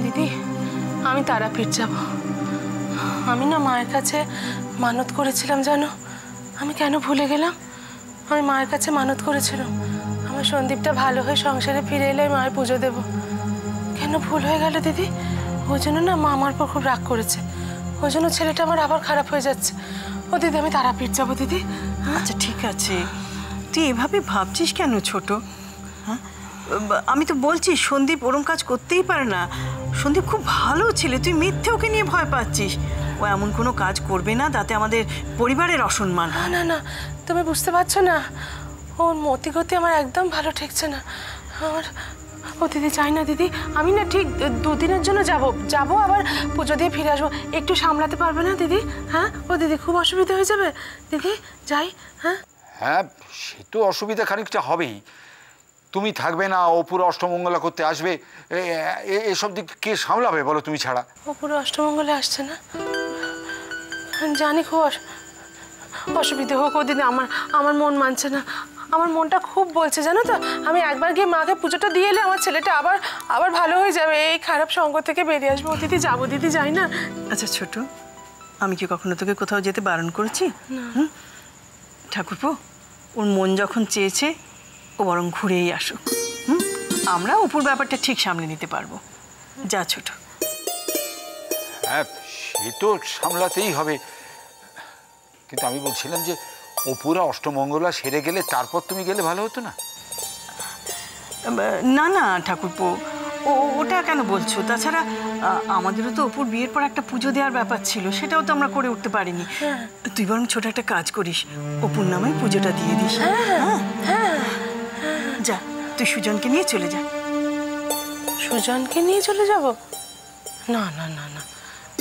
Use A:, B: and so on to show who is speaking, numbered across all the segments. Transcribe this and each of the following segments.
A: দিদি আমি তারাপীঠ যাব। আমি না মায়ের কাছে মানত করেছিলাম জানো, আমি কেন ভুলে গেলাম। আমি মায়ের কাছে মানত করেছিলাম আমার সন্দীপটা ভালো হয়ে সংসারে ফিরে এলে মায়ের পুজো দেব। কেন ভুল হয়ে গেল দিদি? ওই জন্য না মা আমার উপর খুব রাগ করেছে, ওই জন্য ছেলেটা আমার আবার খারাপ হয়ে যাচ্ছে। ও দিদি আমি তারাপীঠ যাবো দিদি।
B: আচ্ছা ঠিক আছে, তুই এভাবে ভাবছিস কেন ছোট? হ্যাঁ আমি তো বলছি সন্দীপ ওরম কাজ করতেই পারে না। সন্দীপ খুব ভালো ছেলে, তুই মিথ্যে ওকে নিয়ে ভয় পাচ্ছিস। ও এমন কোনো কাজ করবে না তাতে আমাদের পরিবারের অসম্মান।
A: না না না তুমি বুঝতে পারছো না, ওর মতি গতি আমার একদম ভালো ঠেকছে না আমার। ও দিদি চাই না দিদি, আমি না ঠিক 2 দিনের জন্য যাব আবার পুজো দিয়ে ফিরে আসবো। একটু সামলাতে পারবে না দিদি? হ্যাঁ ও দিদি খুব অসুবিধা হয়ে যাবে দিদি, যাই। হ্যাঁ
C: হ্যাঁ সে তো অসুবিধা খানিকটা হবেই, তুমি থাকবে না, ও পুরো অষ্টমঙ্গলা করতে আসবে, এসব দিক কে সামলাবে বলো তুমি ছাড়া?
A: ও পুরো অষ্টমঙ্গলে আসছে না জানি, খুব অসুবিধে হোক ও দিদি, আমার মন মানছে না, আমার মনটা খুব বলছে জানো তো, আমি একবার গিয়ে মাকে পুজোটা দিয়ে এলে আমার ছেলেটা আবার ভালো হয়ে যাবে, এই খারাপ সঙ্গ থেকে বেরিয়ে আসবো। দিদি যাবো দিদি, যাই না।
B: আচ্ছা ছোট, আমি কি কখনো তোকে কোথাও যেতে বারণ করেছি? ঠাকুরপো ওর মন যখন চেয়েছে ও বরং ঘুরেই আসুক। আমরা অপুর ব্যাপারটা ঠিক সামলে নিতে পারবো। যা ছোট।
C: হ্যাঁ সে তো সামলাতেই হবে, কিন্তু আমি বলছিলাম যে অপুরা অষ্টমঙ্গলা সেরে গেলে তারপর তুমি গেলে ভালো হতো না?
B: না না ঠাকুরপো, ওটা কেন বলছো? তাছাড়া আমাদেরও তো অপুর বিয়ের পর একটা পুজো দেওয়ার ব্যাপার ছিল, সেটাও তো আমরা করে উঠতে পারিনি। তুই বরং ছোট একটা কাজ করিস, অপুর নামে পুজোটা দিয়ে দিস। যা তুই সুজনকে নিয়ে চলে যা।
A: সুজনকে নিয়ে চলে যাব? না না না না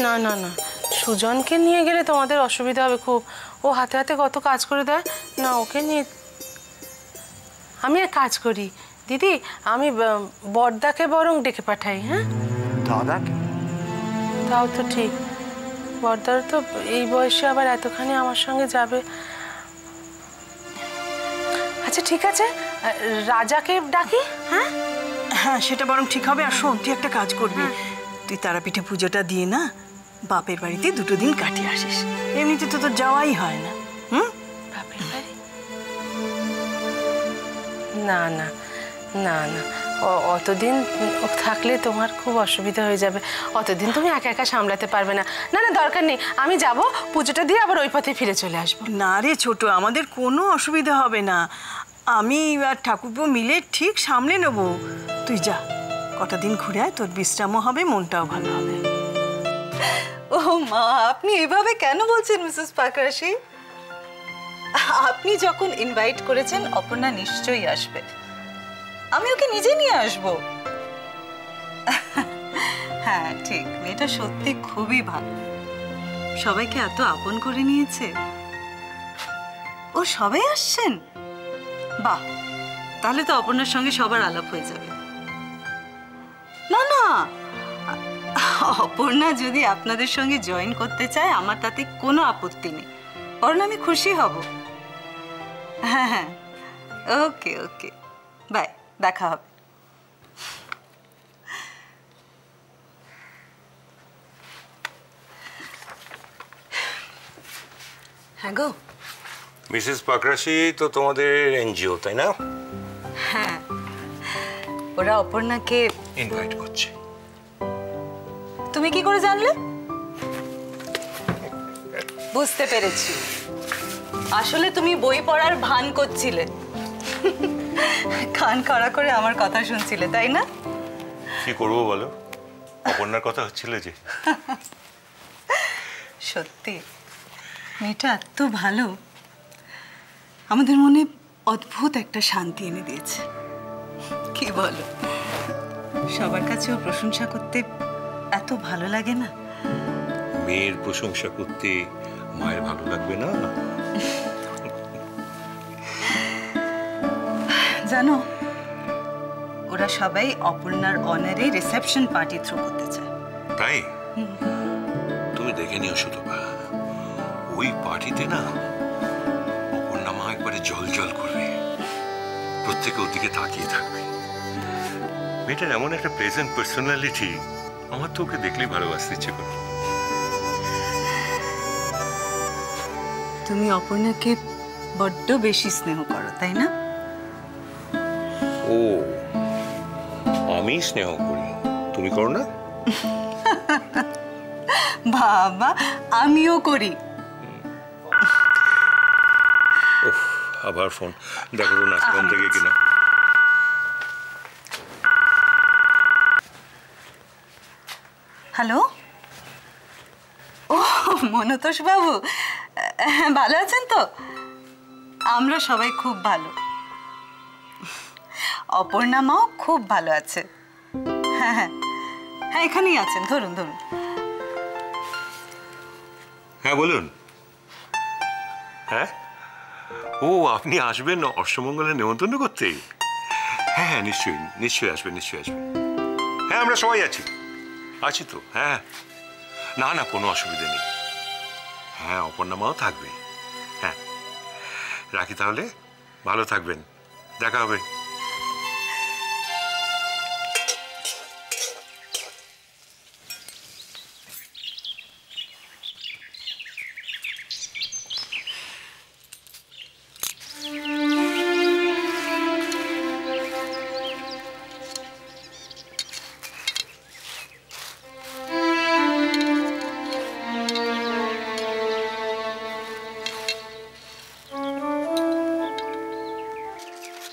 A: না না না, সুজনকে নিয়ে গেলে তোমাদের অসুবিধা হবে খুব, ও হাতে হাতে কত কাজ করে দেয় না, ওকে নিয়ে। আমি এক কাজ করি দিদি, আমি বড়দাকে বরং ডেকে পাঠাই। হ্যাঁ
C: দাদাকে?
A: তাও তো ঠিক, বড়দার তো এই বয়সে আবার এতখানি আমার সঙ্গে যাবে। আচ্ছা ঠিক আছে, রাজাকে ডাকি। হ্যাঁ
B: হ্যাঁ সেটা বরং ঠিক হবে। আর শোন, তুই একটা কাজ করবি, তুই তারাপীঠে পুজোটা দিয়ে না বাপের বাড়িতে 2 দিন কাটিয়ে আসিস, এমনিতে তো তোর যাওয়াই হয় না।
A: বাপের বাড়ি? না না না না, অতদিন থাকলে তোমার খুব অসুবিধা হয়ে যাবে, অতদিন তুমি একা একা সামলাতে পারবে না। না না দরকার নেই, আমি যাব পুজোটা দিয়ে আবার ওই পথে ফিরে চলে আসবো।
B: না রে ছোট, আমাদের কোনো অসুবিধা হবে না, আমি আর ঠাকুরপো মিলে ঠিক সামলে নেব। তুই যা, কটা দিন ঘুরে আয়, তোর বিশ্রামও হবে, মনটাও ভালো হবে।
D: ও মা, আপনি এভাবে কেন বলছেন মিসেস পাকরাশি? আপনি যখন ইনভাইট করেছেন অপর্ণা নিশ্চয়ই আসবে, আমি ওকে নিজে নিয়ে আসবো। হ্যাঁ ঠিক, মেয়েটা সত্যি খুবই ভালো, সবাইকে এত আপন করে নিয়েছে। ও সবাই আসছেন? বাহ, তাহলে তো অপর্ণার সঙ্গে সবার আলাপ হয়ে যাবে। না না, অপর্ণা যদি আপনাদের সঙ্গে জয়েন করতে চায় আমার তাতে কোনো আপত্তি নেই, বরং আমি খুশি হব। হ্যাঁ হ্যাঁ, ওকে ওকে, বাই, দেখা হবে। হ্যাঁ গো
E: মিসেস পাকরাশি, তো তোমাদের এনজিও তাই না?
D: হ্যাঁ, ওরা অপর্ণাকে
E: ইনভাইট করছে।
D: তুমি কি করে জানলে? বুঝতে পেরেছি, আসলে তুমি বই পড়ার ভান করছিলে, কান খাড়া করে আমার কথা শুনছিলে, তাই না?
E: কি করবো বলো, অপর্ণার কথা হচ্ছিল যে।
D: সত্যি মেয়েটা এত ভালো, আমাদের মনে অদ্ভুত একটা শান্তি এনে দিয়েছে। কি বলো, সবার কাছেও প্রশংসা করতে এত ভালো লাগে না?
E: মেয়ের প্রশংসা করতে মায়ের ভালো লাগবে না?
D: জানো, ওরা সবাই অপর্ণার অনারে রিসেপশন পার্টি থ্রো করতে চায়।
E: তাই? তুমি দেখে নিও শুধু, ওই পার্টিতে না অপর্ণা মা একবারে জল জল করবে, প্রত্যেকে ওদিকে তাকিয়ে থাকবে। মেয়েটার এমন একটা প্রেজেন্ট পার্সোনালিটি, আমার তো ওকে দেখলেই ভালোবাসতে ইচ্ছে করে।
D: তুমি অপর্ণাকে বড্ড বেশি স্নেহ করো, তাই না?
E: ও, আমি স্নেহ করি, তুমি করো না?
D: বাবা, আমিও করি।
E: আবার ফোন, দেখো তো নাচগান থেকে কিনা।
D: হ্যালো, ও মনতোষ বাবু, ভালো আছেন তো? আমরা সবাই খুব ভালো। অপর্ণা মাও খুব ভালো আছে। হ্যাঁ হ্যাঁ হ্যাঁ, এখানেই আছেন, ধরুন ধরুন।
E: হ্যাঁ বলুন। হ্যাঁ, ও আপনি আসবেন অষ্টমঙ্গলে নেমন্তন্ন করতে? হ্যাঁ হ্যাঁ, নিশ্চয়ই নিশ্চয়ই আসবেন, নিশ্চয়ই আসবেন। হ্যাঁ, আমরা সবাই আছি তো। হ্যাঁ, না না, কোনো অসুবিধা নেই। হ্যাঁ, অপর্ণা মাও থাকবে। হ্যাঁ, রাখি তাহলে, ভালো থাকবেন, দেখা হবে।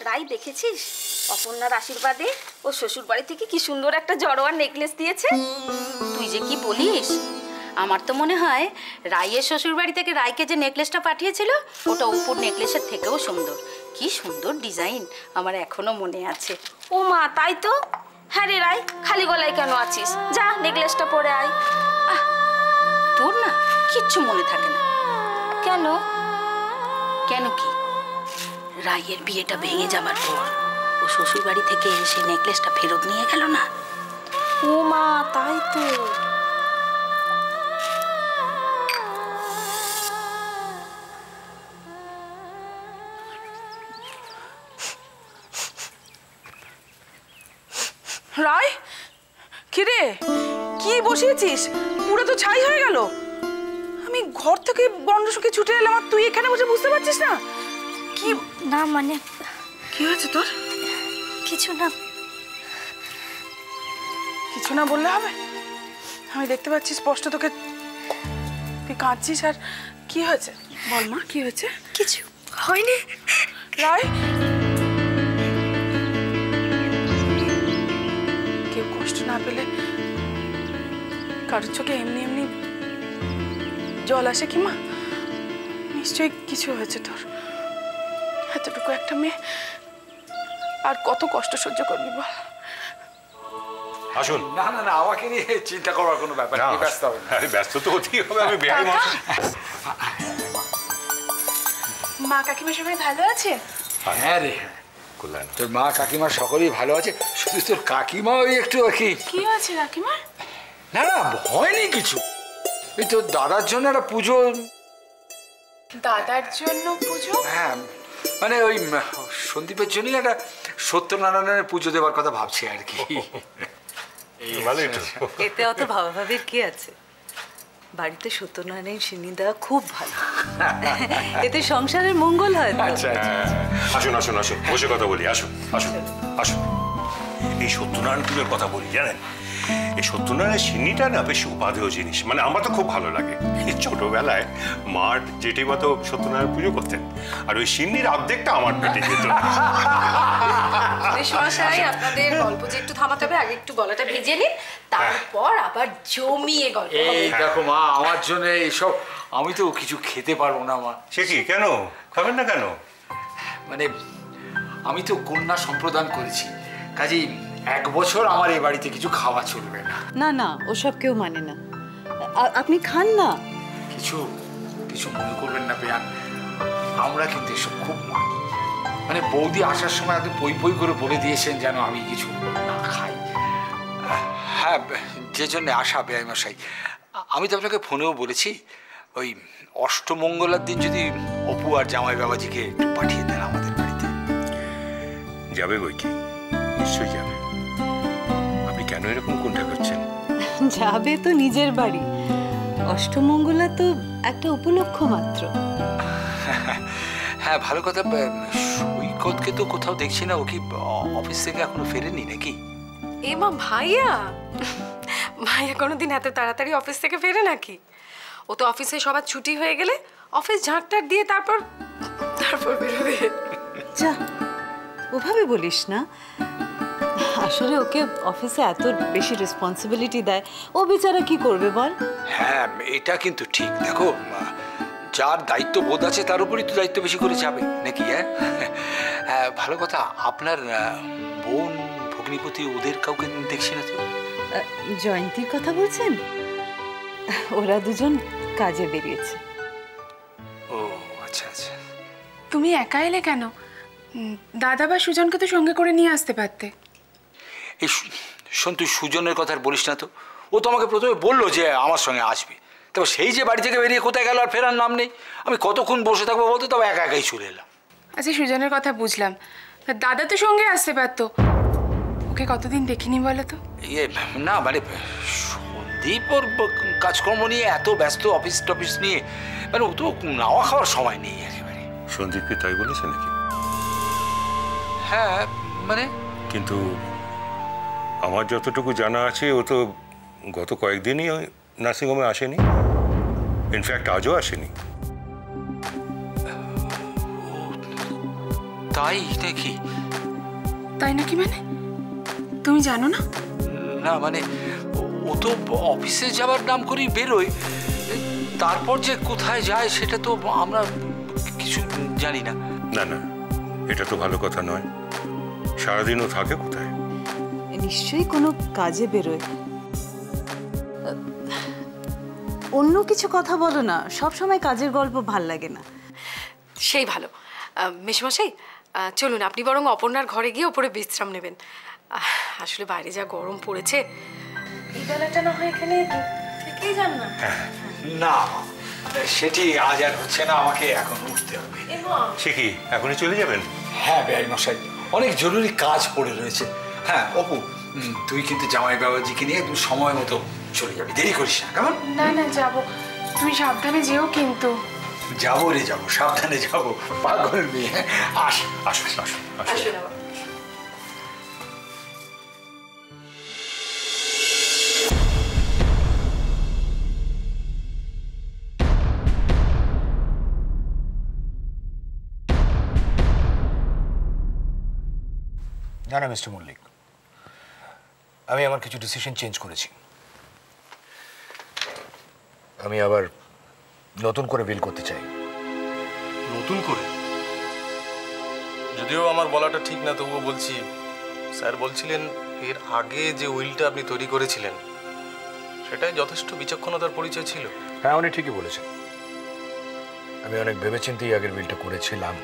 F: রাই, দেখেছিস অপর্ণার আশীর্বাদে ও শ্বশুর বাড়ি থেকে কি সুন্দর একটা জড়োয়ার নেকলেস দিয়েছে? তুই যে কি বলিস, আমার তো মনে হয় রাইয়ের শ্বশুর বাড়ি থেকে রাইকে যে নেকলেসটা পাঠিয়েছিল ওটা উপর নেকলেসের থেকেও সুন্দর। কি সুন্দর ডিজাইন, আমার এখনো মনে আছে। ও মা, তাই তো। হ্যাঁ রে রাই, খালি গলায় কেন আছিস? যা নেকলেসটা পরে আয়। তোর না কিচ্ছু মনে থাকে না কেন? কেন কি? রাইয়ের বিয়েটা ভেঙে যাবার পর ও শ্বশুর বাড়ি থেকে সেই নেকলেসটা ফেরত নিয়ে গেল না? ও মা, তাই তো।
A: রায়, কিরে কি বসিয়েছিস? পুরো তো ছাই হয়ে গেল। আমি ঘর থেকে বন্ধ শুকে ছুটে এলাম আর তুই এখানে বসে বুঝতে পারছিস না?
F: কি না মানে,
A: কি হয়েছে তোর?
F: কিছু না।
A: কিছু না বললে হবে? আমি দেখতে পাচ্ছি স্পষ্ট, তোকে তুই কাঁদছিস। আর কি হয়েছে বল মা, কি হয়েছে?
F: কিছু হয়নি।
A: রায়, কেউ কষ্ট না পেলে কারোর চোখে এমনি এমনি জল আসে কি মা? নিশ্চয়ই কিছু হয়েছে তোর। এতটুকু একটা মেয়ে আর কত কষ্ট সহ্য করবি বল?
E: আসুন।
C: না না না, আমাকে নিয়ে চিন্তা করার কোনো ব্যাপার নেই, ব্যস্ত হবে না।
E: আরে ব্যস্ত তো হতেই হবে, আমি বেহাই মানুষ।
A: মা কাকিমা সবাই ভালো আছে?
C: হ্যাঁ রে,
E: কল্যাণ,
C: তোর মা কাকিমা সকলেই ভালো আছে, শুধু তোর কাকিমা ওই একটু আর কি।
A: কি হয়েছে কাকিমা?
C: না না, হয়নি কিছু। এই তোর দাদার জন্য একটা পুজো।
A: দাদার জন্য পুজো?
C: হ্যাঁ, মানে ওই সন্দীপের জন্যই একটা সত্যনারায়ণের পুজো দেওয়ার কথা ভাবছি আর কি।
E: ভালোই তো।
D: এতে অত ভাবাভাবির কি আছে? বাড়িতে সত্যনারায়ণ সিন্নি দেওয়া খুব ভালো। এতে সংসারের মঙ্গল হয় তো।
C: আচ্ছা আচ্ছা।
E: আসুন আসুন আসুন, বসে কথা বলি। আসুন আসুন আসুন। এই সত্যনারায়ণ পুজোর কথা বলি, জানেন এই সত্যনারায়ণ সিন্নিটা না বেশ উপাদেয় জিনিস, মানে আমার তো খুব ভালো লাগে। এই ছোটবেলায় মার জেঠিমা তো সত্যনারায়ণ পুজো করতেন, আর ওই সিন্নির অর্ধেকটা আমার পেটে যেত।
G: মশাই, আপনাদের গল্প যে একটু থামাতে হবে, আগে একটু গলাটা ভেজে নিন, তারপর আবার জমিয়ে গল্প হবে।
C: এই দেখো মা, আমার জন্য এইসব, আমি তো কিছু খেতে পারবো না মা।
E: সে কি, কেন খাবেন না কেন?
C: মানে আমি তো কন্যা সম্প্রদান করেছি, কাজেই 1 বছর আমার এই বাড়িতে কিছু খাওয়া চলবে না।
D: না না, ওসব কেউ মানে না। আপনি খান না।
C: কিছু কিছু মনে করবেন না বেয়ান, আমরা কিন্তু এসব খুব মানি। মানে বৌদি আসার সময় একদম পই পই করে বলে দিয়েছেন যেন আমি কিছু না খাই। হ্যাঁ, যে জন্য আসা বেয়াই মশাই, আমি তো আপনাকে ফোনেও বলেছি, ওই অষ্টমঙ্গলার দিন যদি অপু আর জামাই বাবাজিকে একটু পাঠিয়ে দেন আমাদের বাড়িতে।
E: যাবে বই কি, নিশ্চয়ই যাবে। কেন এরকম কোনটা করছেন?
D: যাবে তো নিজের বাড়ি, অষ্টমঙ্গলা তো একটা উপলক্ষ মাত্র।
C: হ্যাঁ ভালো কথা। সৈকতকে তো কোথাও দেখছি না, ও কি অফিস থেকে এখনো ফেরেনি নাকি?
G: এ মা, ভাইয়া ভাইয়া কোনোদিন এত তাড়াতাড়ি অফিস থেকে ফেরে নাকি? ও তো অফিসে সবার ছুটি হয়ে গেলে অফিস ঝাঁকটাক দিয়ে তারপর বেরোবে।
D: যা, ওভাবে বলিস না। আসলে ওকে অফিসে এত বেশি রেসপন্সিবিলিটি দেয়, ও বেচারা কি করবে বল?
C: হ্যাঁ এটা কিন্তু ঠিক। দেখো, যার দায়িত্ব বোধ আছে তার উপরই তো দায়িত্ব বেশি করে যাবে নাকি? হ্যাঁ ভালো কথা। আপনার বোন, ভগ্নিপতি, ওদের কাউকে দেখছি না তো।
D: জয়ন্তীর কথা বলছেন? ওরা দুজন কাজে বেরিয়েছে।
C: ও আচ্ছা আচ্ছা।
A: তুমি একা এলে কেন? দাদা বা সুজনকে তো সঙ্গে করে নিয়ে আসতে পারতে।
C: এই শোন, তুই সুজনের কথা আর বলিস না তো। ও তো আমাকে প্রথমে বললো যে আমার সঙ্গে আসবে, তবে সেই যে বাড়ি থেকে বেরিয়ে কোথায় গেল আর ফেরার নাম নেই। আমি কতক্ষণ বসে থাকবো বলতো, তবে একা একাই চলে এলাম।
A: আচ্ছা, সুজনের কথা বুঝলাম, দাদা তো সঙ্গে আসতে পারতো। ওকে কতদিন দেখিনি বলো তো?
C: ইয়ে না মানে সন্দীপ ওর কাজকর্ম নিয়ে এত ব্যস্ত, অফিস টফিস নিয়ে, মানে ও তো নাওয়া খাওয়ার সময় নেই একেবারে।
E: সন্দীপকে তাই বলেছে নাকি?
C: হ্যাঁ মানে
E: কিন্তু আমার যতটুকু জানা আছে ও তো গত কয়েকদিনই নার্সিংহোমে আসেনি, ইনফ্যাক্ট আজও আসেনি।
C: তাই নাকি?
A: তাই নাকি মানে? তুমি জানো না?
C: না মানে ও তো অফিসে যাওয়ার নাম করেই বেরোয়, তারপর যে কোথায় যায় সেটা তো আমরা কিছু জানি না।
E: না না, এটা তো ভালো কথা নয়। সারাদিনও থাকে কোথায়?
D: নিশ্চয়ই কোনো কাজে বেরোয়। অন্য কিছু কথা বলো না, সব সময় কাজের গল্প ভাল লাগে না।
G: সেই ভালো। মেশমশাই, চলুন আপনি বরং অপর্ণার ঘরে গিয়ে ওপরে বিশ্রাম নেবেন। আসলে বাইরে যা গরম পড়েছে।
A: এই বেলাটা না হয় এখানে থেকেই যান না।
C: না সেটি আজ আর হচ্ছে না, আমাকে এখন উঠতে হবে।
E: সে কি এখনই চলে যাবেন?
C: হ্যাঁ বেআই মশাই, অনেক জরুরি কাজ পড়ে রয়েছে। হ্যাঁ অপু, তুই কিন্তু জামাই বাবাজিকে নিয়ে তুই সময় মতো চলে যাবি, দেরি করিস না কেমন?
A: না না, যাবো। তুমি সাবধানে যেও কিন্তু।
C: যাবো রে যাবো, সাবধানে যাবো। পাগল মেয়ে। আস আসো আসো আসো।
G: আসুন আবার।
H: না না মিস্টার মল্লিক, আমি আমার কিছু ডিসিশন চেঞ্জ করেছি। আমি আবার নতুন করে বিল করতে চাই।
I: নতুন করে? যদিও আমার বলাটা ঠিক না, তবুও বলছি। স্যার বলছিলেন এর আগে যে উইলটা আপনি তৈরি করেছিলেন সেটাই যথেষ্ট বিচক্ষণতার পরিচয় ছিল।
H: হ্যাঁ উনি ঠিকই বলেছেন, আমি অনেক ভেবেচিন্তেই আগের বিলটা করেছিলাম।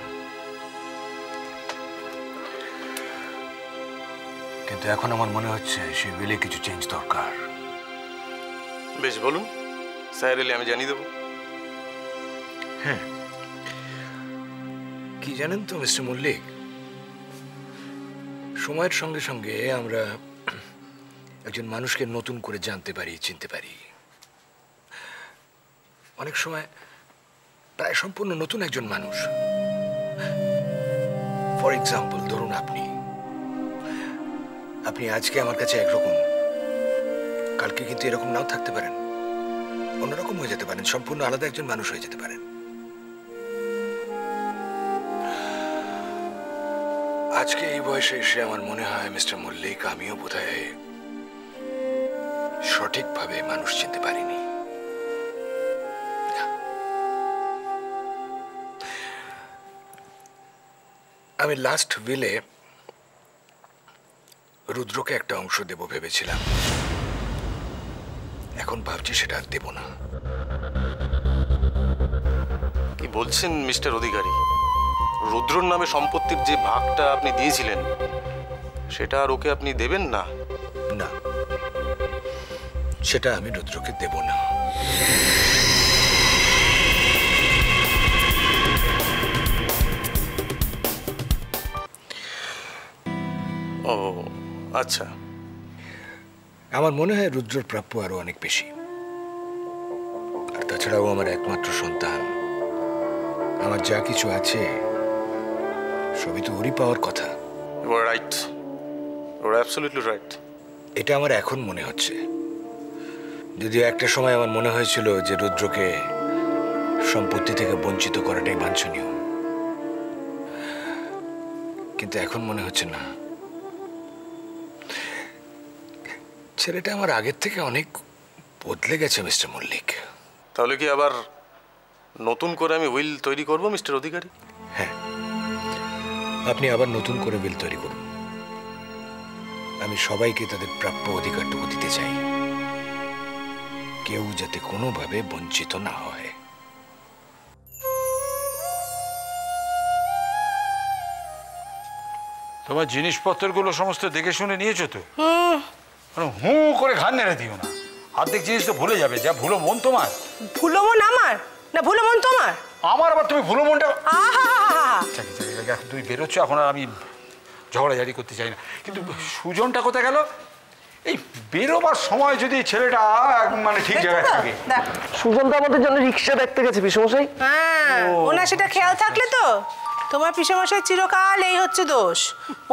H: কিন্তু এখন আমার মনে হচ্ছে সেই বিলে কিছু চেঞ্জ দরকার।
I: বেশ বলুন, স্যার এলে আমি জানিয়ে দেবো।
H: হ্যাঁ, কি জানেন তো মিস্টার মল্লিক, সময়ের সঙ্গে সঙ্গে আমরা একজন মানুষকে নতুন করে জানতে পারি, চিনতে পারি। অনেক সময় প্রায় সম্পূর্ণ নতুন একজন মানুষ। ফর এক্সাম্পল, ধরুন আপনি আজকে আমার কাছে একরকম, কালকে কিন্তু এরকম নাও থাকতে পারেন, অন্যরকম হয়ে যেতে পারেন, সম্পূর্ণ আলাদা একজন মানুষ হয়ে যেতে পারেন। আজকে এই বয়সে এসে আমার মনে হয় মিস্টার মল্লিক, আমিও বোধহয় সঠিকভাবে মানুষ চিনতে পারিনি। আমি লাস্ট উইলে রুদ্রকে একটা অংশ দেব ভেবেছিলাম, এখন ভাবছি সেটা আর দেব না।
I: কি বলছেন মিস্টার অধিকারী? রুদ্রর নামে সম্পত্তির যে ভাগটা আপনি দিয়েছিলেন সেটা আর ওকে আপনি দেবেন না?
H: না, সেটা আমি রুদ্রকে দেব না।
I: ও আচ্ছা।
H: আমার মনে হয় রুদ্রর প্রাপ্য আরো অনেক বেশি। আর তাছাড়াও আমার একমাত্র সন্তান, আমার যা কিছু আছে সবই তো ওরই পাওয়ার কথা।
I: You are right, you are absolutely right.
H: এটা আমার এখন মনে হচ্ছে, যদিও একটা সময় আমার মনে হয়েছিল যে রুদ্রকে সম্পত্তি থেকে বঞ্চিত করাটাই বাঞ্ছনীয়, কিন্তু এখন মনে হচ্ছে না। ছেলেটা আমার আগের থেকে অনেক বদলে গেছে মিস্টার মল্লিক।
I: তাহলে কি আবার নতুন করে আমি উইল তৈরি করব মিস্টার অধিকারী?
H: হ্যাঁ, আপনি আবার নতুন করে উইল তৈরি করুন। আমি সবাইকে তাদের প্রাপ্য অধিকারটুকু দিতে চাই, কেউ যাতে কোনোভাবে বঞ্চিত না হয়।
C: তোমার জিনিসপত্রগুলো সমস্ত দেখে শুনে নিয়েছো তো? হু করে ঘাড় নেড়ে দিও না, অর্ধেক জিনিস তো ভুলে যাবে। যা ভুলো মন তোমার।
A: ভুলো মন আমার না ভুলো মন তোমার?
C: আমার আবার তুমি ভুলো মনটা।
A: আহা,
C: এখন তুমি বেরোচ্ছ, এখন আর আমি ঝগড়াঝাড়ি করতে চাই না। কিন্তু সুজনটা কোথায় গেল? এই বেরোবার সময় যদি ছেলেটা মানে ঠিক জায়গায় থাকে।
J: সুজন তো আমাদের জন্য রিক্সা দেখতে গেছে পিসমশাই।
A: হ্যাঁ, ওনার সেটা খেয়াল থাকলে তো তোমার পিসেমশাই চিরকাল এই হচ্ছে দোষ,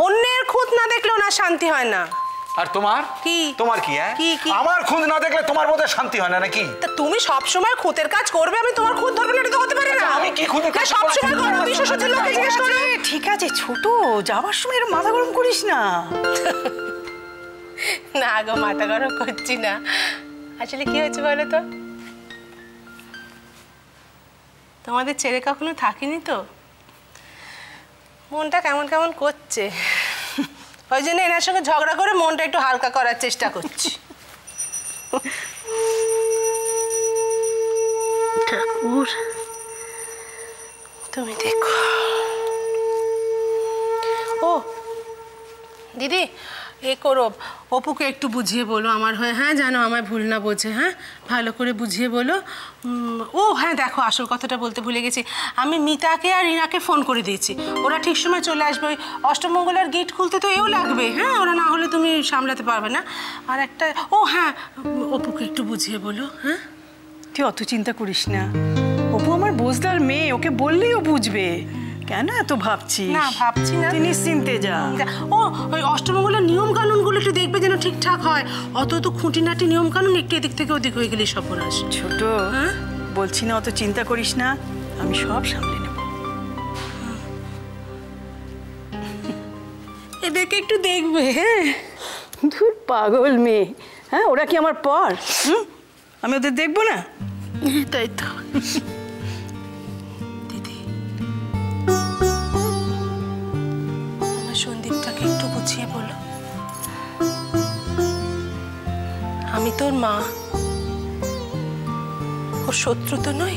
A: অন্যের খুঁত না দেখলে ওনার শান্তি হয় না।
C: আর তোমার
A: কি?
C: তোমার কি? হ্যাঁ,
A: কি?
C: আমার খুঁত না দেখলে তোমার বোধহয় শান্তি হয় না নাকি?
A: তা তুমি সব সময় খুঁতের কাজ করবে, আমি তোমার খুঁত ধরবে না, এটা তো হতে পারে না।
C: আমি কি খুঁতের কাজ
A: সব সময় করো? বিশ্বসজ্জের লোককে জিজ্ঞেস করো।
B: ঠিক আছে ছোট, যাবার সময় এর মাথা গরম করিস না।
A: না গো, মাথা গরম করছি না। আসলে কি হয়েছে বলো তো, তোমাদের ছেড়ে কখনো থাকিনি তো, মনটা কেমন কেমন করছে। ওই জন্য এনার সঙ্গে ঝগড়া করে মনটা একটু হালকা করার চেষ্টা করছি। ঠাকুর তুমি দেখো। ও দিদি, এ করো, অপুকে একটু বুঝিয়ে বলো আমার হয়ে, হ্যাঁ জানো আমায় ভুল না বোঝে। হ্যাঁ, ভালো করে বুঝিয়ে বলো। ও হ্যাঁ, দেখো আসল কথাটা বলতে ভুলে গেছি, আমি মিতাকে আর রিনাকে ফোন করে দিয়েছি, ওরা ঠিক সময় চলে আসবে। ওই অষ্টমঙ্গলার গেট খুলতে তো এও লাগবে। হ্যাঁ, ওরা না হলে তুমি সামলাতে পারবে না। আর একটা, ও হ্যাঁ, অপুকে একটু বুঝিয়ে বলো। হ্যাঁ,
B: তুই অত চিন্তা করিস না, অপু আমার বোঝদার মেয়ে, ওকে বললেই ও বুঝবে। কেন এত ভাবছিস?
A: না ভাবছি না,
B: তুই নিশ্চিন্তে যা।
A: ও ওই অষ্টমঙ্গলের নিয়ম কানুনগুলো একটু দেখবে যেন ঠিকঠাক হয়। অত তো খুঁটিনাটি নিয়ম কানুন একটু এদিক থেকে ওদিক হয়ে গেলেই সর্বনাশ।
B: ছোট,
A: হ্যাঁ
B: বলছি না অত চিন্তা করিস না, আমি সব সামলে নেব।
A: এদেরকে একটু দেখবে। হ্যাঁ,
B: ধুর পাগল মেয়ে। হ্যাঁ, ওরা কি আমার পর? আমি ওদের দেখবো না?
A: তাই তো। দিদি, আমার সন্দীপটাকে একটু বুঝিয়ে বলো। আমি তোর মা, ওর শত্রু তো নই।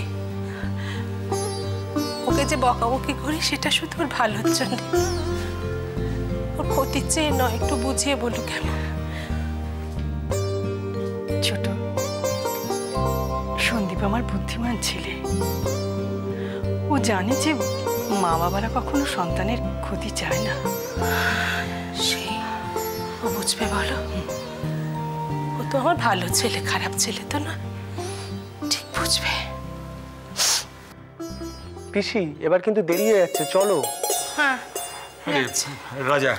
A: ওকে যে বকাবকি করি সেটা শুধু ওর ভালোর জন্য, ওর ক্ষতির চেয়ে নয়। একটু বুঝিয়ে বলো কেমন?
B: ছোট, সন্দীপ আমার বুদ্ধিমান ছেলে, ও জানে যে মা বাবারা কখনো সন্তানের ক্ষতি চায় না।
A: সেই ও বুঝবে বলো? ও তো আমার ভালো ছেলে, খারাপ ছেলে তো না, ঠিক বুঝবে।
J: পিসি এবার কিন্তু দেরি হয়ে যাচ্ছে, চলো।
A: হ্যাঁ
C: রাজা,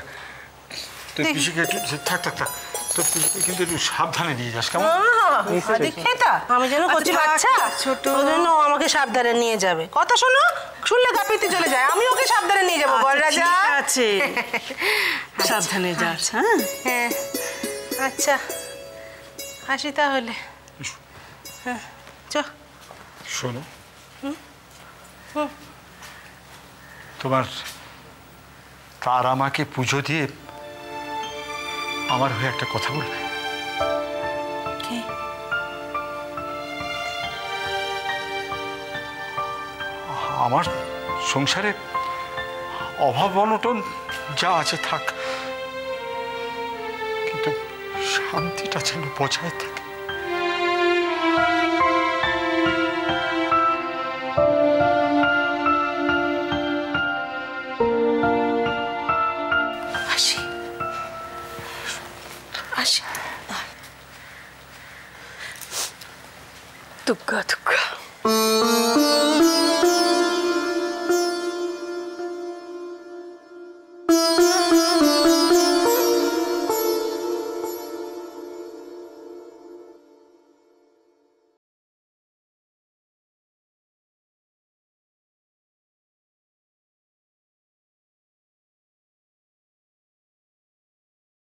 C: তুই পিসিকে একটু থাক থাক থাক, তোর পিসিকে কিন্তু একটু সাবধানে নিয়ে যাস, কেমন?
A: আমি যেন করছি বাচ্চা ছোট, ওই জন্য ও আমাকে সাবধানে নিয়ে যাবে। কথা শোনো, শুনলে গাপিতে চলে যায়। আমি ওকে সাবধানে নিয়ে যাবো। বল রাজা।
B: আছে, সাবধানে যাস। হ্যাঁ
A: হ্যাঁ, আচ্ছা আসি তাহলে। হ্যাঁ চ।
C: শোনো, তোমার তার আমাকে পুজো দিয়ে আমার হয়ে একটা কথা বলবে?
A: কি?
C: আমার সংসারে অভাব অনটন যা আছে থাক, কিন্তু শান্তিটা যেন বজায় থাকে।
A: আসি আসি।
B: দুগ্গা দুগ্গা